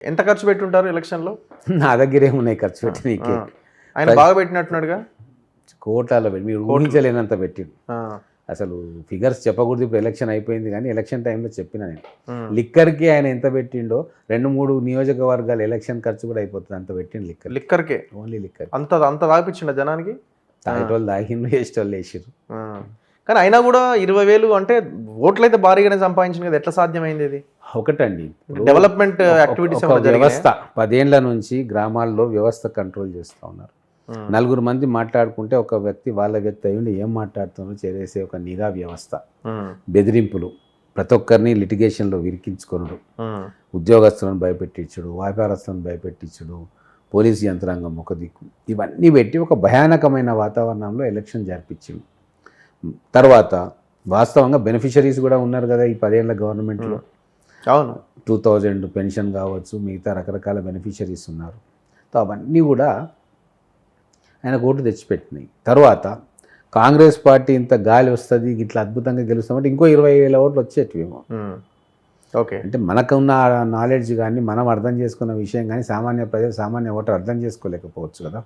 ఎంత ఖర్చు పెట్టుంటారు ఎలక్షన్లో? నా దగ్గర ఏమున్నాయి ఖర్చు పెట్టినీకే. ఆయన బాగా పెట్టినట్టున్నాడుగా. కోటాలో పెట్టి మీరు ఊహించలేనంత పెట్టిండు. అసలు ఫిగర్స్ చెప్పకూడదు, ఇప్పుడు ఎలక్షన్ అయిపోయింది కానీ ఎలక్షన్ టైంలో చెప్పిన నేను లిక్కర్కి ఆయన ఎంత పెట్టిండో 2-3 నియోజకవర్గాల ఎలక్షన్ ఖర్చు కూడా అయిపోతుంది అంత పెట్టిండు. లిక్కర్కే ఓన్లీ లిక్కర్ అంత తాగిపించిండ జనానికి. తాగేటోళ్ళు తాగిండు, వేసేటోళ్ళు వేసిర్రు. కానీ అయినా కూడా 20,000 అంటే ఓట్లు అయితే భారీగానే సంపాదించింది కదా, ఎట్లా సాధ్యమైంది ఇది? ఒకటండి, డెవలప్మెంట్ యాక్టివిటీస్ వ్యవస్థ 10 ఏళ్ల నుంచి గ్రామాల్లో వ్యవస్థ కంట్రోల్ చేస్తూ ఉన్నారు. 4 మంది మాట్లాడుకుంటే ఒక వ్యక్తి వాళ్ళ వ్యక్తి అయ్యిండి ఏం మాట్లాడుతున్నారో చేసే ఒక నిఘా వ్యవస్థ, బెదిరింపులు, ప్రతి ఒక్కరిని లిటిగేషన్లో విరికించుకొనుడు, ఉద్యోగస్తులను భయపెట్టించుడు, వ్యాపారస్తులను భయపెట్టించుడు, పోలీసు యంత్రాంగం ఒక దిక్కు, ఇవన్నీ పెట్టి ఒక భయానకమైన వాతావరణంలో ఎలక్షన్ జరిపించింది. తర్వాత వాస్తవంగా బెనిఫిషరీస్ కూడా ఉన్నారు కదా ఈ 10 ఏళ్ల గవర్నమెంట్లో. అవును, 2000 పెన్షన్ కావచ్చు, మిగతా రకరకాల బెనిఫిషరీస్ ఉన్నారు. సో అవన్నీ కూడా ఆయన ఓటు తెచ్చిపెట్టినాయి. తర్వాత కాంగ్రెస్ పార్టీ ఇంత గాలి వస్తుంది ఇట్లా అద్భుతంగా గెలుస్తామంటే ఇంకో 20,000 ఓట్లు వచ్చేటివేమో. ఓకే, అంటే మనకున్న నాలెడ్జ్ కానీ మనం అర్థం చేసుకున్న విషయం కానీ సామాన్య ప్రజలు, సామాన్య ఓటర్ అర్థం చేసుకోలేకపోవచ్చు కదా.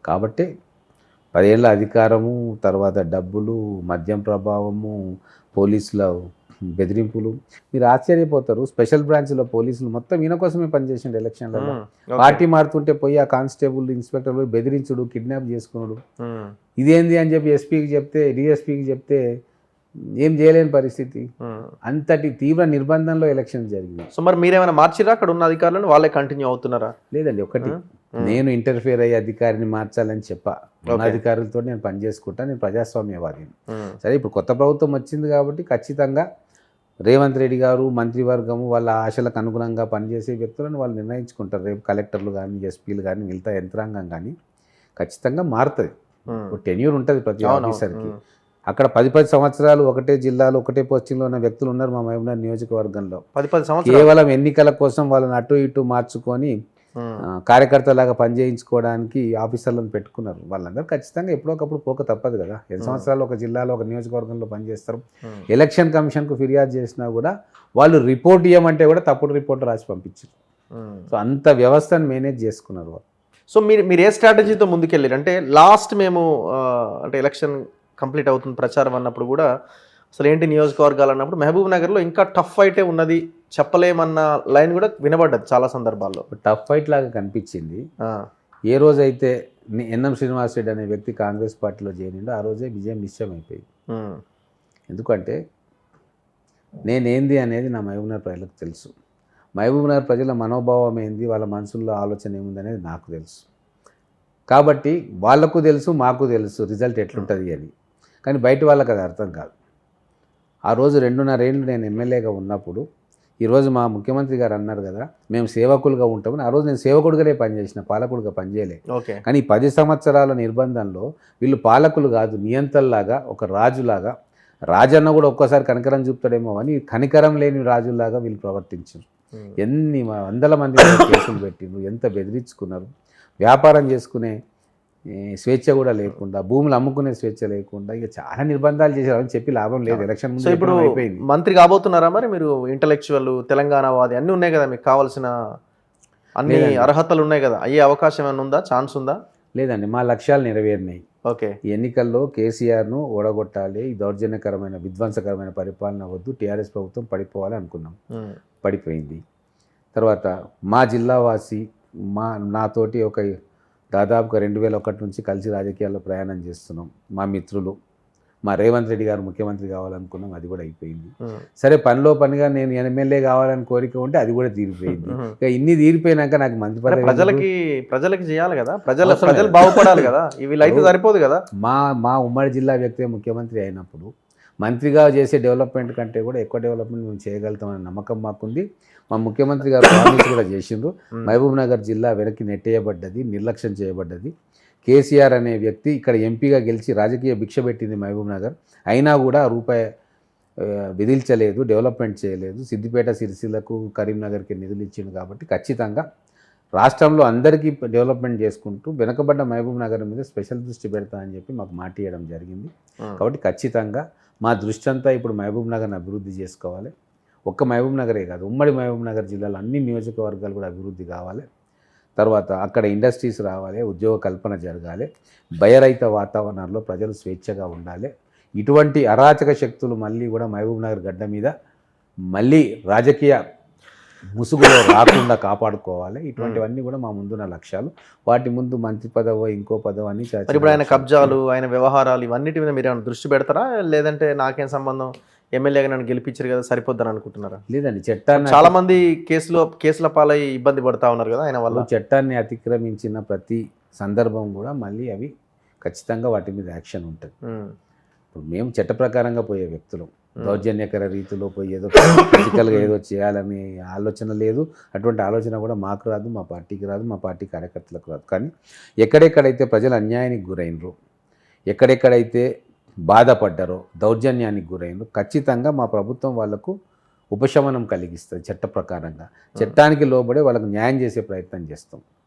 కాబట్టి 10 ఏళ్ల అధికారము, తర్వాత డబ్బులు, మద్యం ప్రభావము, పోలీసుల బెదిరింపులు, మీరు ఆశ్చర్యపోతారు. స్పెషల్ బ్రాంచ్లో పోలీసులు మొత్తం ఈయన కోసమే పనిచేసిండు ఎలక్షన్లలో. పార్టీ మారుతుంటే పోయి ఆ కానిస్టేబుల్, ఇన్స్పెక్టర్ పోయి బెదిరించుడు, కిడ్నాప్ చేసుకున్నాడు. ఇదేంది అని చెప్పి ఎస్పీకి చెప్తే, డిఎస్పీకి చెప్తే ఏం చేయలేని పరిస్థితి. అంతటి తీవ్ర నిర్బంధంలో ఎలక్షన్ జరిగింది. సో మరి మీరేమైనా మార్చిరా అక్కడ ఉన్న అధికారులను? వాళ్ళే కంటిన్యూ అవుతున్నారా? లేదండి, ఒకటి నేను ఇంటర్ఫియర్ అయ్యే అధికారిని మార్చాలని చెప్పా. ఉన్న అధికారులతో నేను పనిచేసుకుంటా, నేను ప్రజాస్వామ్యవాదిని. సరే, ఇప్పుడు కొత్త ప్రభుత్వం వచ్చింది కాబట్టి ఖచ్చితంగా రేవంత్ రెడ్డి గారు, మంత్రివర్గము వాళ్ళ ఆశలకు అనుగుణంగా పనిచేసే వ్యక్తులను వాళ్ళు నిర్ణయించుకుంటారు. రేపు కలెక్టర్లు కానీ, ఎస్పీలు కానీ, మిగతా యంత్రాంగం కానీ ఖచ్చితంగా మారుతుంది. టెన్యూర్ ఉంటుంది ప్రతి ఆఫీసర్కి. అక్కడ 10 సంవత్సరాలు ఒకటే జిల్లాలో ఒకటే పోస్టింగ్లో ఉన్న వ్యక్తులు ఉన్నారు మా మహబూబ్నగర్ నియోజకవర్గంలో. 10 సంవత్సరాలు కేవలం ఎన్నికల కోసం వాళ్ళని అటు ఇటు మార్చుకొని కార్యకర్తలాగా పనిచేయించుకోవడానికి ఆఫీసర్లను పెట్టుకున్నారు. వాళ్ళందరూ ఖచ్చితంగా ఎప్పుడోకప్పుడు పోక తప్పదు కదా. 2 సంవత్సరాలు ఒక జిల్లాలో ఒక నియోజకవర్గంలో పనిచేస్తారు. ఎలక్షన్ కమిషన్కు ఫిర్యాదు చేసినా కూడా వాళ్ళు రిపోర్ట్ ఇవ్వమంటే కూడా తప్పుడు రిపోర్ట్ రాసి పంపించారు. సో అంత వ్యవస్థను మేనేజ్ చేసుకున్నారు వాళ్ళు. సో మీరు ఏ స్ట్రాటజీతో ముందుకెళ్ళారు? అంటే లాస్ట్ మేము అంటే ఎలక్షన్ కంప్లీట్ అవుతుంది ప్రచారం అన్నప్పుడు కూడా అసలు ఏంటి నియోజకవర్గాలు అన్నప్పుడు మహబూబ్ నగర్లో ఇంకా టఫ్ ఫైటే ఉన్నది చెప్పలేమన్న లైన్ కూడా వినబడ్డది చాలా సందర్భాల్లో. టఫ్ ఫైట్ లాగా కనిపించింది. ఏ రోజైతే ఎన్ఎం శ్రీనివాస్ రెడ్డి అనే వ్యక్తి కాంగ్రెస్ పార్టీలో చేరిండో ఆ రోజే విజయం నిశ్చయం అయిపోయింది. ఎందుకంటే నేనేంది అనేది నా మహబూబ్నగర్ ప్రజలకు తెలుసు. మహబూబ్నగర్ ప్రజల మనోభావం ఏంది, వాళ్ళ మనసుల్లో ఆలోచన ఏముంది అనేది నాకు తెలుసు. కాబట్టి వాళ్లకు తెలుసు, మాకు తెలుసు రిజల్ట్ ఎట్లుంటుంది అని. కానీ బయట వాళ్ళకి అది అర్థం కాదు. ఆ రోజు 2.5 ఏళ్ళు నేను ఎమ్మెల్యేగా ఉన్నప్పుడు, ఈరోజు మా ముఖ్యమంత్రి గారు అన్నారు కదా మేము సేవకులుగా ఉంటామని. ఆ రోజు నేను సేవకుడిగానే పనిచేసిన, పాలకుడిగా పనిచేయలే. కానీ 10 సంవత్సరాల నిర్బంధంలో వీళ్ళు పాలకులు కాదు, నియంతల్లాగా, ఒక రాజులాగా, రాజన్న కూడా ఒక్కోసారి కనికరం చూపుతాడేమో అని కనికరం లేని రాజులాగా వీళ్ళు ప్రవర్తించారు. ఎన్ని వందల మంది కేసులు పెట్టిండ్రు, ఎంత బెదిరించుకున్నారు. వ్యాపారం చేసుకునే స్వేచ్ఛ కూడా లేకుండా, భూములు అమ్ముకునే స్వేచ్ఛ లేకుండా ఇక చాలా నిర్బంధాలు చేశారని చెప్పి లాభం లేదు. ఎలక్షన్ ముందు ఇప్పుడు అయిపోయింది. మంత్రి కాబోతున్నారా మరి మీరు? ఇంటలెక్చువల్, తెలంగాణ వాది అన్నీ ఉన్నాయి కదా, మీకు కావాల్సిన అన్ని అర్హతలు ఉన్నాయి కదా, అయ్యే అవకాశం ఏమైనా ఉందా, ఛాన్స్ ఉందా? లేదండి, మా లక్ష్యాలు నెరవేరినాయి. ఓకే, ఈ ఎన్నికల్లో కేసీఆర్ను ఓడగొట్టాలి, ఈ దౌర్జన్యకరమైన విధ్వంసకరమైన పరిపాలన వద్దు, టీఆర్ఎస్ ప్రభుత్వం పడిపోవాలి అనుకున్నాం. పడిపోయింది. తర్వాత మా జిల్లావాసి నాతోటి ఒక దాదాపుగా 2001 నుంచి కలిసి రాజకీయాల్లో ప్రయాణం చేస్తున్నాం. మా మిత్రులు, మా రేవంత్ రెడ్డి గారు ముఖ్యమంత్రి కావాలనుకున్నాం, అది కూడా అయిపోయింది. సరే, పనిలో పనిగా నేను ఎమ్మెల్యే కావాలని కోరిక ఉంటే అది కూడా తీరిపోయింది. ఇక ఇన్ని తీరిపోయినాక నాకు మంత్రి పదవి ప్రజలకి చేయాలి కదా, ప్రజలు బాగుపడాలి కదా, వీళ్ళైతే సరిపోదు కదా. మా ఉమ్మడి జిల్లా వ్యక్తి ముఖ్యమంత్రి అయినప్పుడు మంత్రిగా చేసే డెవలప్మెంట్ కంటే కూడా ఎక్కువ డెవలప్మెంట్ మేము చేయగలుగుతామనే నమ్మకం మాకుంది. మా ముఖ్యమంత్రి గారు ప్రామిస్ కూడా చేసిండ్రు. మహబూబ్ నగర్ జిల్లా వెనక్కి నెట్టేయబడ్డది, నిర్లక్ష్యం చేయబడ్డది. కేసీఆర్ అనే వ్యక్తి ఇక్కడ ఎంపీగా గెలిచి రాజకీయ భిక్ష పెట్టింది మహబూబ్ నగర్, అయినా కూడా రూపాయి విధించలేదు, డెవలప్మెంట్ చేయలేదు. సిద్దిపేట, సిరిసిల్లకు, కరీంనగర్కి నిధులు ఇచ్చింది. కాబట్టి ఖచ్చితంగా రాష్ట్రంలో అందరికీ డెవలప్మెంట్ చేసుకుంటూ వెనకబడ్డ మహబూబ్ నగర్ మీద స్పెషల్ దృష్టి పెడతా అని చెప్పి మాకు మాట ఇవ్వడం జరిగింది. కాబట్టి ఖచ్చితంగా మా దృష్టి అంతా ఇప్పుడు మహబూబ్ నగర్ని అభివృద్ధి చేసుకోవాలి. ఒక్క మహబూబ్ నగరే కాదు, ఉమ్మడి మహబూబ్ నగర్ జిల్లాలో అన్ని నియోజకవర్గాలు కూడా అభివృద్ధి కావాలి. తర్వాత అక్కడ ఇండస్ట్రీస్ రావాలి, ఉద్యోగ కల్పన జరగాలి, భయరహిత వాతావరణంలో ప్రజలు స్వేచ్ఛగా ఉండాలి. ఇటువంటి అరాచక శక్తులు మళ్ళీ కూడా మహబూబ్ నగర్ గడ్డ మీద మళ్ళీ రాజకీయ ముసుగులో రాకుండా కాపాడుకోవాలి. ఇటువంటివన్నీ కూడా మా ముందున్న లక్ష్యాలు. వాటి ముందు మంత్రి పదవో ఇంకో పదవో అని మరి ఇప్పుడు ఆయన కబ్జాలు, ఆయన వ్యవహారాలు ఇవన్నిటి మీద మీరు ఏమైనా దృష్టి పెడతారా, లేదంటే నాకేం సంబంధం, ఎమ్మెల్యేగా నన్ను గెలిపించారు కదా సరిపోద్దని అనుకుంటున్నారా? లేదండి, చట్టాన్ని చాలా మంది కేసుల పాలై ఇబ్బంది పడతా ఉన్నారు కదా ఆయన వల్ల. చట్టాన్ని అతిక్రమించిన ప్రతి సందర్భం కూడా మళ్ళీ అవి ఖచ్చితంగా వాటి మీద యాక్షన్ ఉంటుంది. ఇప్పుడు మేము చట్ట ప్రకారంగా పోయే వ్యక్తులు, దౌర్జన్యకర రీతిలో పోయి ఏదో ఫిజికల్గా ఏదో చేయాలని ఆలోచన లేదు. అటువంటి ఆలోచన కూడా మాకు రాదు, మా పార్టీకి రాదు, మా పార్టీ కార్యకర్తలకు రాదు. కానీ ఎక్కడెక్కడైతే ప్రజలు అన్యాయానికి గురైనరు, ఎక్కడెక్కడైతే బాధపడ్డారో, దౌర్జన్యానికి గురైనరు, ఖచ్చితంగా మా ప్రభుత్వం వాళ్లకు ఉపశమనం కలిగిస్తుంది. చట్ట ప్రకారంగా చట్టానికి లోబడే వాళ్ళకు న్యాయం చేసే ప్రయత్నం చేస్తాం.